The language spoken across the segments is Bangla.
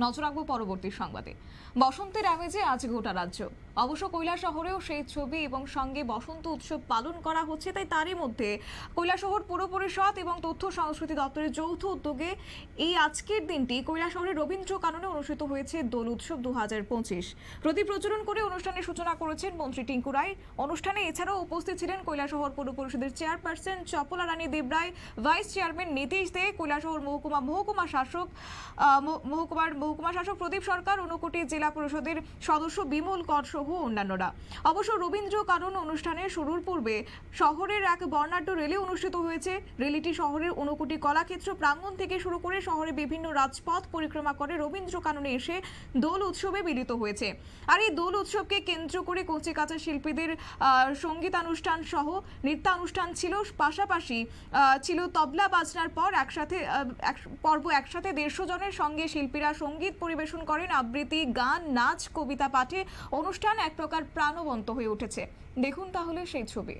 নজর রাখবো পরবর্তী সংবাদে। বসন্তের আমেজে আজ গোটা রাজ্য, অবশ্য কৈলাসহরেও সেই ছবি এবং সঙ্গে বসন্ত উৎসব পালন করা হচ্ছে। তাই তারই মধ্যে কৈলাসহর পৌর পরিষদ এবং তথ্য সংস্কৃতি দপ্তরের যৌথ উদ্যোগে এই আজকের দিনটি কৈলাসহরের রবীন্দ্র কাননে অনুষ্ঠিত হয়েছে দোল উৎসব 2025। প্রদীপ প্রজ্বলন করে অনুষ্ঠানের সূচনা করেছেন মন্ত্রী টিঙ্কু রায়। অনুষ্ঠানে এছাড়াও উপস্থিত ছিলেন কৈলাসহর পৌর পরিষদের চেয়ারপারসন চপলা রানী দেবরায়, ভাইস চেয়ারম্যান নীতিশ দে, কৈলাসহর মহকুমা শাসক প্রদীপ সরকার, ঊনকোটি জেলা পরিষদের সদস্য বিমল কর সহ অন্যান্যরা। অবশ্য রবীন্দ্র কানন অনুষ্ঠানের শুরুর পূর্বে শহরের এক বর্ণাঢ্য র্যালি অনুষ্ঠিত হয়েছে। র্যালিটি শহরের ঊনকোটি কলাক্ষেত্র প্রাঙ্গণ থেকে শুরু করে শহরে বিভিন্ন রাজপথ পরিক্রমা করে রবীন্দ্র কাননে এসে দোল উৎসবে মিলিত হয়েছে। আর এই দোল উৎসবকে কেন্দ্র করে কচিকাঁচা শিল্পীদের সঙ্গীতানুষ্ঠান সহ নৃত্যানুষ্ঠান ছিল। পাশাপাশি ছিল তবলা বাজনার পর্ব। একসাথে 150 জনের সঙ্গে শিল্পীরা সঙ্গীত পরিবেশন করেন। আবৃত্তি, গান, নাচ, কবিতা পাঠে অনুষ্ঠান এক প্রকার প্রাণবন্ত হয়ে উঠেছে। দেখুন তাহলে সেই ছবি।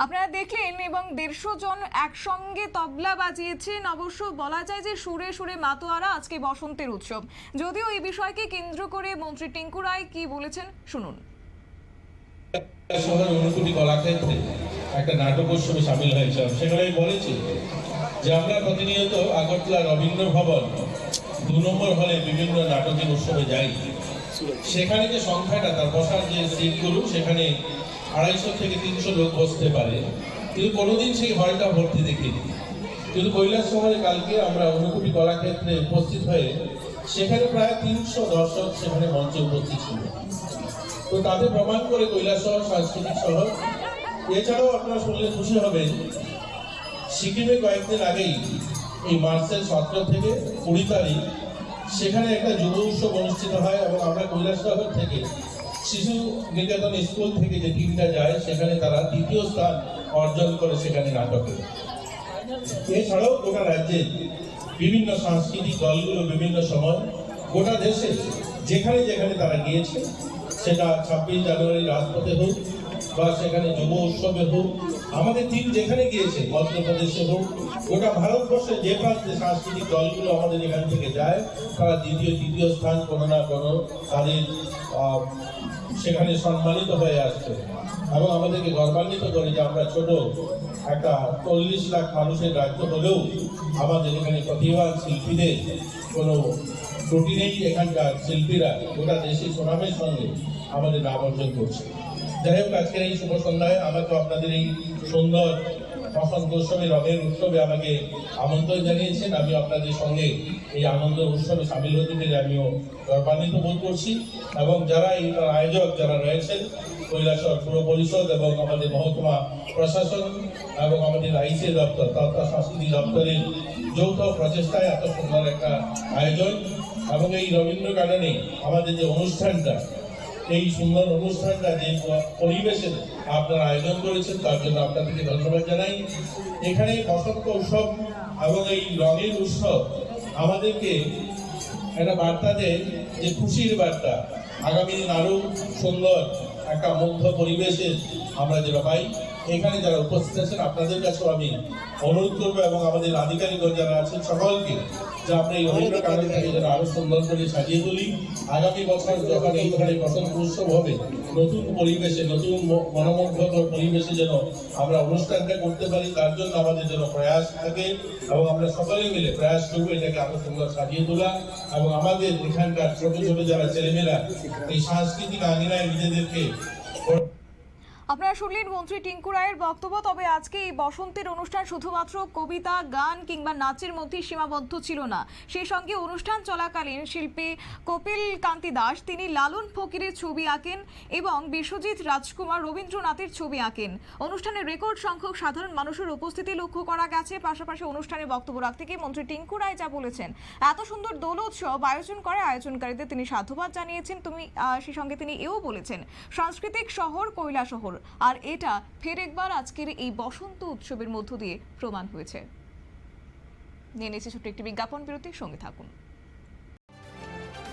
আপনারা দেখলেন এবং 150 জন একসঙ্গে তবলা বাজিয়েছেন। অবশ্য বলা যায় যে সুরে সুরে মাতোয়ারা আজকে বসন্তের উৎসব। যদিও এই বিষয়কে কেন্দ্র করে মন্ত্রী টিঙ্কু রায় কি বলেছেন শুনুন। শহর ঊনকোটি কলাক্ষেত্রে একটা নাটক উৎসবে সামিল হয়েছিলাম। সেখানে আমি বলেছি যে আমরা প্রতিনিয়ত আগরতলা রবীন্দ্র ভবন 2 নম্বর হলে বিভিন্ন নাটকের উৎসবে যাই। সেখানে যে সংখ্যাটা, তার বসার যে সিটগুলো, সেখানে 250 থেকে 300 লোক বসতে পারে, কিন্তু কোনোদিন সেই হলটা ভর্তি দেখিনি। কিন্তু কৈলাসহরে কালকে আমরা ঊনকোটি কলাক্ষেত্রে উপস্থিত হয়ে সেখানে প্রায় 300 দর্শক সেখানে মঞ্চে উপস্থিত ছিল। তো তাতে প্রমাণ করে কৈলাসহর সাংস্কৃতিক শহর। এছাড়াও আপনারা শুনলে খুশি হবেন, সিকিমে কয়েকদিন আগেই এই মার্চের 17 থেকে 20 তারিখ সেখানে একটা যুব উৎসব অনুষ্ঠিত হয় এবং আমরা কৈলাসহর থেকে শিশু নিকেতন স্কুল থেকে যে টিমটা যায় সেখানে তারা 2য় স্থান অর্জন করে সেখানে নাটকে। এছাড়াও গোটা রাজ্যে বিভিন্ন সাংস্কৃতিক দলগুলো বিভিন্ন সময় গোটা দেশে যেখানে যেখানে তারা গিয়েছে, সেটা 26 জানুয়ারি রাজপথে হোক বা সেখানে যুব উৎসবে হোক, আমাদের টিম যেখানে গিয়েছে, মধ্যপ্রদেশে হোক, গোটা ভারতবর্ষের যে প্রান্তে সাংস্কৃতিক দলগুলো আমাদের এখান থেকে যায়, তারা 2য় 3য় স্থান কোনো না কোনো তাদের সেখানে সম্মানিত হয়ে আসছে এবং আমাদেরকে গর্বান্বিত করে যে আমরা ছোট একটা 40 লাখ মানুষের রাজ্য হলেও আমাদের এখানে প্রতিভাবান শিল্পীদের কোনো ত্রুটি নেই। এখানকার শিল্পীরা গোটা দেশে সুনামের সঙ্গে আমাদের নাম অর্জন করছে। যাই হোক, আজকের এই শুভ সন্ধ্যায় আমাকে আপনাদের এই সুন্দর বসন্ত উৎসবে, রঙের উৎসবে আমাকে আমন্ত্রণ জানিয়েছেন। আমি আপনাদের সঙ্গে এই আনন্দ উৎসবে সামিল হতে পেরে আমিও গর্বান্বিত বোধ করছি। এবং যারা এই আয়োজক যারা রয়েছেন, কৈলাসহর পৌর পরিষদ এবং আমাদের মহকুমা প্রশাসন এবং আমাদের আইসি দপ্তর, তথ্য সংস্কৃতি দপ্তরের যৌথ প্রচেষ্টায় এত সুন্দর একটা আয়োজন এবং এই রবীন্দ্র গার্ডেনে আমাদের যে অনুষ্ঠানটা, এই সুন্দর অনুষ্ঠানটা যে পরিবেশে আপনারা আয়োজন করেছেন, তার জন্য আপনাদেরকে ধন্যবাদ জানাই। এখানে বসন্ত উৎসব এবং এই রঙের উৎসব আমাদেরকে একটা বার্তা দেয়, যে খুশির বার্তা। আগামী দিন আরো সুন্দর একটা মুগ্ধ পরিবেশে আমরা যেটা পাই। এখানে যারা উপস্থিত আছেন আপনাদের কাছেও আমি অনুরোধ করবো এবং আমাদের আধিকারিকগণ যারা আছেন সকলকে, যে আমরা এই রবীন্দ্র গার্ডেনটাকে যেন আরো সুন্দর করে সাজিয়ে তুলি। আগামী বছর যখন এই ধরনের বসন্ত উৎসব হবে, নতুন পরিবেশে, নতুন মনোমুগ্ধকর পরিবেশে যেন আমরা অনুষ্ঠানটা করতে পারি, তার জন্য আমাদের যেন প্রয়াস থাকে এবং আমরা সকলে মিলে প্রয়াস করবো এটাকে আরো সুন্দর সাজিয়ে তোলা। এবং আমাদের এখানকার ছোট ছোট যারা ছেলেমেয়েরা এই সাংস্কৃতিক আঙিনায় নিজেদেরকে। আপনারা শুনলেন মন্ত্রী টিঙ্কু রায়ের বক্তব্য। তবে আজকে এই বসন্তের অনুষ্ঠান শুধুমাত্র কবিতা, গান কিংবা নাচের মধ্যেই সীমাবদ্ধ ছিল না। সেই সঙ্গে অনুষ্ঠান চলাকালীন শিল্পী কপিল কান্তি দাস তিনি লালন ফকিরের ছবি আঁকেন এবং বিশ্বজিৎ রাজকুমার রবীন্দ্রনাথের ছবি আঁকেন। অনুষ্ঠানে রেকর্ড সংখ্যক সাধারণ মানুষের উপস্থিতি লক্ষ্য করা গেছে। পাশাপাশি অনুষ্ঠানে বক্তব্য রাখতে গিয়ে মন্ত্রী টিঙ্কু রায় যা বলেছেন, এত সুন্দর দোল উৎসব আয়োজন করে আয়োজনকারীদের তিনি সাধুবাদ জানিয়েছেন। সেই সঙ্গে তিনি এও বলেছেন, সাংস্কৃতিক শহর কৈলাসহর, আর এটা ফের একবার আজকের এই বসন্ত উৎসবের মধ্য দিয়ে প্রমাণ হয়েছে। নিয়ে নিয়েছি ছোট্ট একটি বিজ্ঞাপন বিরতি, সঙ্গে থাকুন।